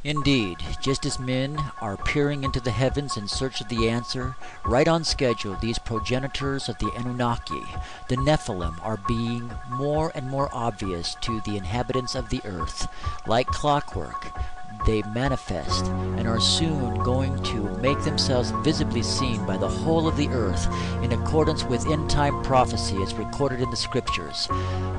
Indeed, just as men are peering into the heavens in search of the answer, right on schedule these progenitors of the Anunnaki, the Nephilim, are being more and more obvious to the inhabitants of the earth. Like clockwork, they manifest and are soon going to make themselves visibly seen by the whole of the earth in accordance with end-time prophecy as recorded in the scriptures.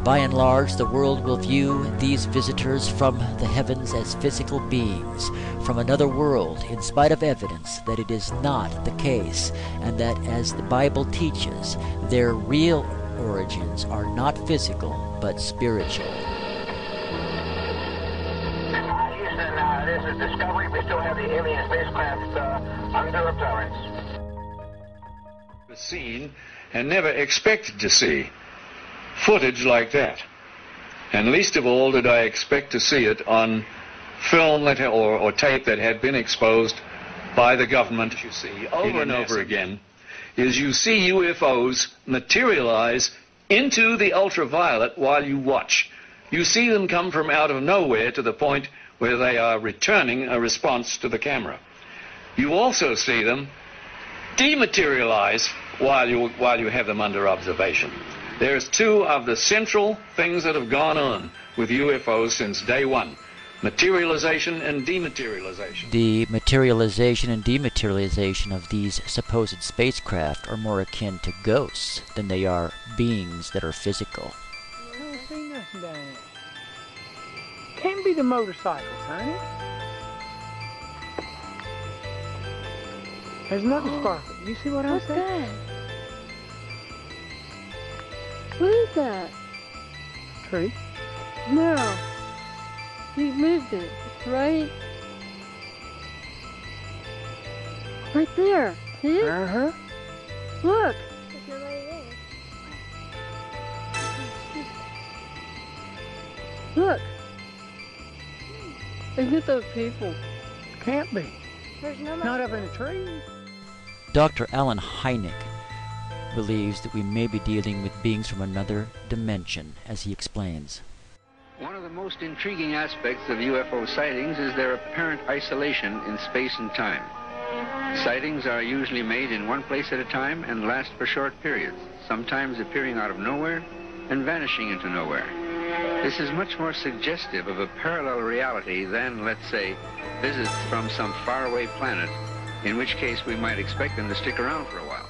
By and large, the world will view these visitors from the heavens as physical beings from another world, in spite of evidence that it is not the case, and that, as the Bible teaches, their real origins are not physical but spiritual. This is Discovery. We still have the alien spacecraft under appearance. Seen and never expected to see footage like that. And least of all did I expect to see it on film or tape that had been exposed by the government. You see over and over again is you see UFOs materialize into the ultraviolet while you watch. You see them come from out of nowhere to the point where they are returning a response to the camera. You also see them dematerialize while you have them under observation. There's two of the central things that have gone on with UFOs since day one: materialization and dematerialization. The materialization and dematerialization of these supposed spacecraft are more akin to ghosts than they are beings that are physical. I don't see nothing down there. Can't be the motorcycles, honey. There's another sparkle. You see what I'm saying? What is that? Tree. No. You moved it. It's right there. See it? Uh-huh. Look. Look. Look at those people. Can't be. There's no Not up in a tree. Dr. Alan Hynek believes that we may be dealing with beings from another dimension, as he explains. One of the most intriguing aspects of UFO sightings is their apparent isolation in space and time. Sightings are usually made in one place at a time and last for short periods, sometimes appearing out of nowhere and vanishing into nowhere. This is much more suggestive of a parallel reality than, let's say, visits from some faraway planet, in which case we might expect them to stick around for a while.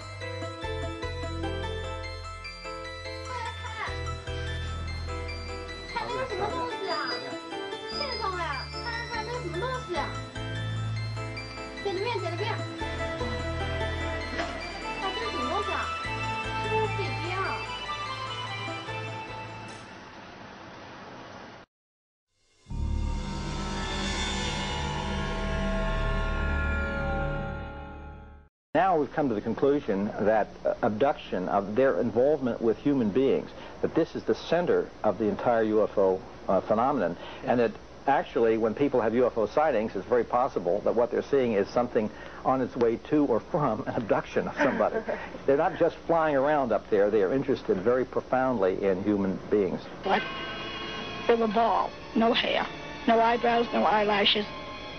Now we've come to the conclusion that abduction, of their involvement with human beings, that this is the center of the entire UFO phenomenon, and that actually when people have UFO sightings, it's very possible that what they're seeing is something on its way to or from an abduction of somebody. They're not just flying around up there, they are interested very profoundly in human beings. What? With a ball, no hair, no eyebrows, no eyelashes,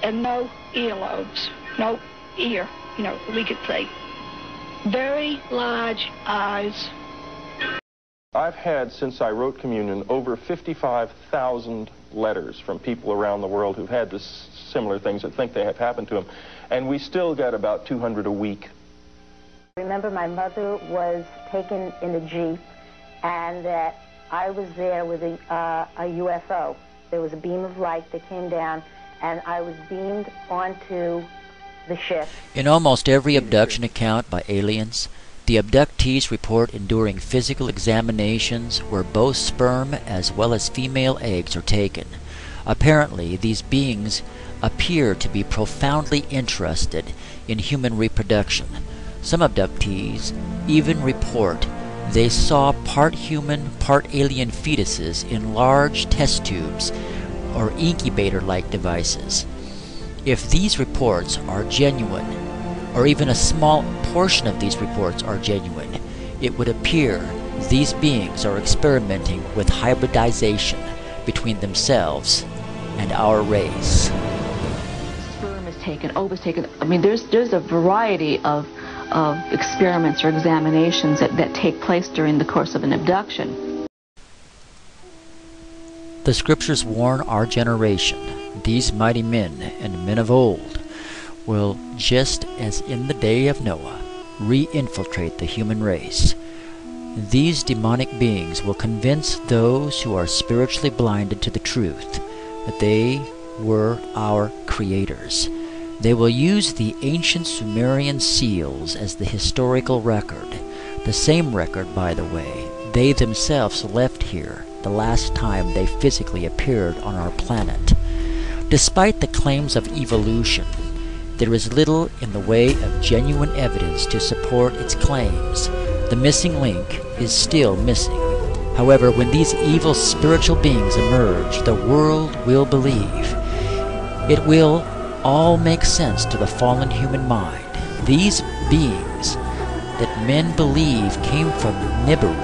and no earlobes, no ear. You know, we could say very large eyes. I've had, since I wrote Communion, over 55,000 letters from people around the world who've had this similar things that think they have happened to them, and we still get about 200 a week. Remember, my mother was taken in a Jeep, and that I was there with a UFO. There was a beam of light that came down, and I was beamed onto the ship. In almost every abduction account by aliens, the abductees report enduring physical examinations where both sperm as well as female eggs are taken. Apparently, these beings appear to be profoundly interested in human reproduction. Some abductees even report they saw part human, part alien fetuses in large test tubes or incubator-like devices. If these reports are genuine, or even a small portion of these reports are genuine, it would appear these beings are experimenting with hybridization between themselves and our race. taken, ovaries taken. I mean, there's a variety of experiments or examinations that take place during the course of an abduction. The scriptures warn our generation, these mighty men and men of old will, just as in the day of Noah, re-infiltrate the human race. These demonic beings will convince those who are spiritually blinded to the truth that they were our creators. They will use the ancient Sumerian seals as the historical record, the same record, by the way, they themselves left here the last time they physically appeared on our planet. Despite the claims of evolution, there is little in the way of genuine evidence to support its claims. The missing link is still missing. However, when these evil spiritual beings emerge, the world will believe. It will all make sense to the fallen human mind. These beings that men believe came from Nibiru,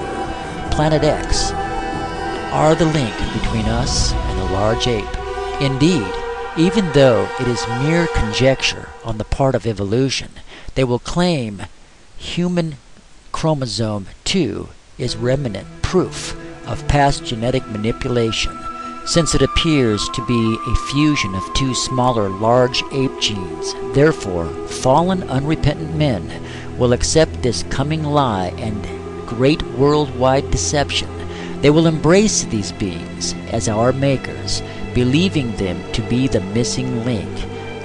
Planet X, are the link between us and the large ape. Indeed, even though it is mere conjecture on the part of evolution, they will claim human chromosome 2 is remnant proof of past genetic manipulation, since it appears to be a fusion of two smaller large ape genes. Therefore, fallen unrepentant men will accept this coming lie and great worldwide deception. They will embrace these beings as our makers, believing them to be the missing link.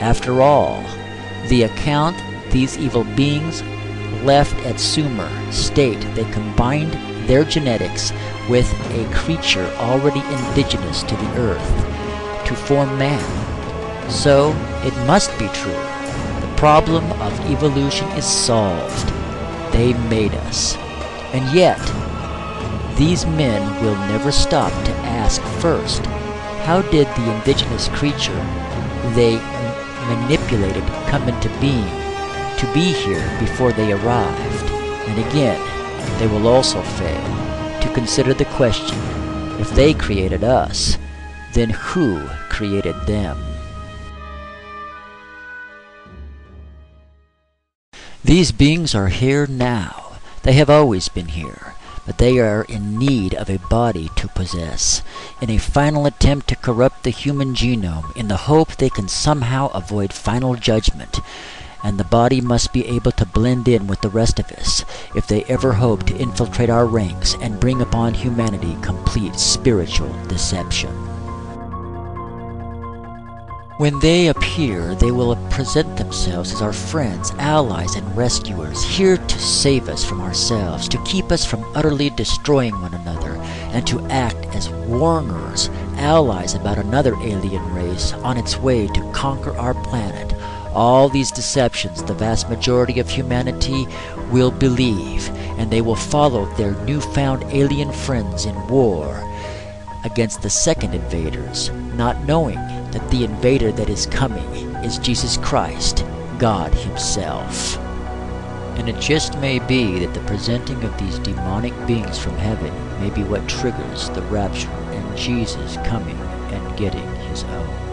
After all, the account these evil beings left at Sumer state they combined their genetics with a creature already indigenous to the earth to form man. So it must be true. The problem of evolution is solved. They made us. And yet, these men will never stop to ask first, how did the indigenous creature they manipulated come into being to be here before they arrived? And again, they will also fail to consider the question, if they created us, then who created them? These beings are here now. They have always been here, but they are in need of a body to possess, in a final attempt to corrupt the human genome in the hope they can somehow avoid final judgment. And the body must be able to blend in with the rest of us if they ever hope to infiltrate our ranks and bring upon humanity complete spiritual deception. When they appear, they will present themselves as our friends, allies, and rescuers, here to save us from ourselves, to keep us from utterly destroying one another, and to act as warners, allies about another alien race on its way to conquer our planet. All these deceptions the vast majority of humanity will believe, and they will follow their newfound alien friends in war against the second invaders, not knowing that the invader that is coming is Jesus Christ, God Himself. And it just may be that the presenting of these demonic beings from heaven may be what triggers the rapture and Jesus coming and getting His own.